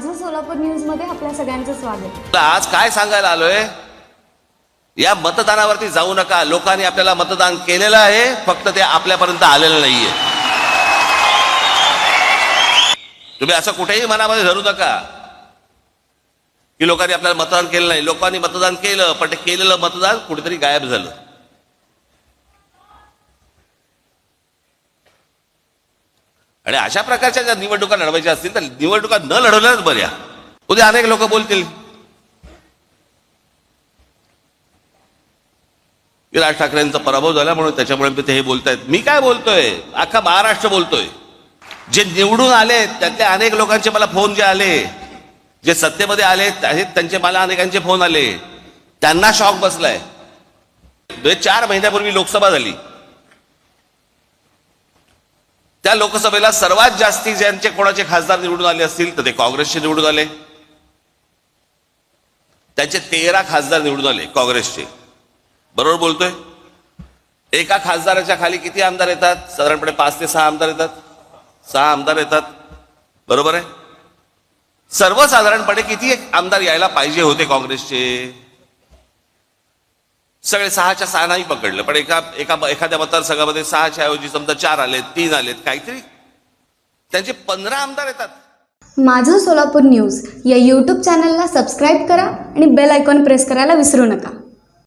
माझं सोलापूर न्यूज मध्ये आपल्या सगळ्यांचं स्वागत। आज काय सांगायला आलोय, या मतदानावरती जाऊ नका। लोकांनी आपल्याला मतदान केलेलं आहे, फक्त ते आपल्यापर्यंत आलेलं नाहीये। तुम्ही असं कुठेही मनामध्ये धरू नका की लोकांनी आपल्याला मतदान केलं नाही। लोकांनी मतदान केलं, पण ते केलेलं मतदान कुठेतरी गायब झालं। आणि अशा प्रकारच्या ज्या निवडणुका लढवायच्या असतील तर निवडणुका न लढवल्याच बऱ्या। उद्या अनेक लोक बोलतील की राज ठाकरेंचा पराभव झाला म्हणून त्याच्यामुळे ते हे बोलतायत। मी काय बोलतोय, अख्खा महाराष्ट्र बोलतोय। जे निवडून आले त्यातले अनेक लोकांचे मला फोन जे आले, जे सत्तेमध्ये आले त्यांचे मला अनेकांचे फोन आले, त्यांना शॉक बसलाय। 4 महिन्यापूर्वी लोकसभा झाली, त्या लोकसभेला सर्वात जास्ती ज्यांचे कोणाचे खासदार निवडून आले असतील तर ते काँग्रेसचे निवडून आले। त्यांचे 13 खासदार निवडून आले काँग्रेसचे। बरोबर बोलतोय? एका खासदाराच्या खाली किती आमदार येतात? साधारणपणे 5 ते 6 आमदार येतात। 6 आमदार येतात, बरोबर आहे? सर्वसाधारणपणे किती आमदार यायला पाहिजे होते काँग्रेसचे? सगळे 6च्या 6 नाही पकडलं, पण एखाद्या मतदारसंघामध्ये 6च्या ऐवजी समजा 4 आलेत, 3 आलेत, काहीतरी त्यांचे 15 आमदार येतात। माझं सोलापूर न्यूज या यूट्यूब चॅनलला सबस्क्राईब करा आणि बेल आयकॉन प्रेस करायला विसरू नका।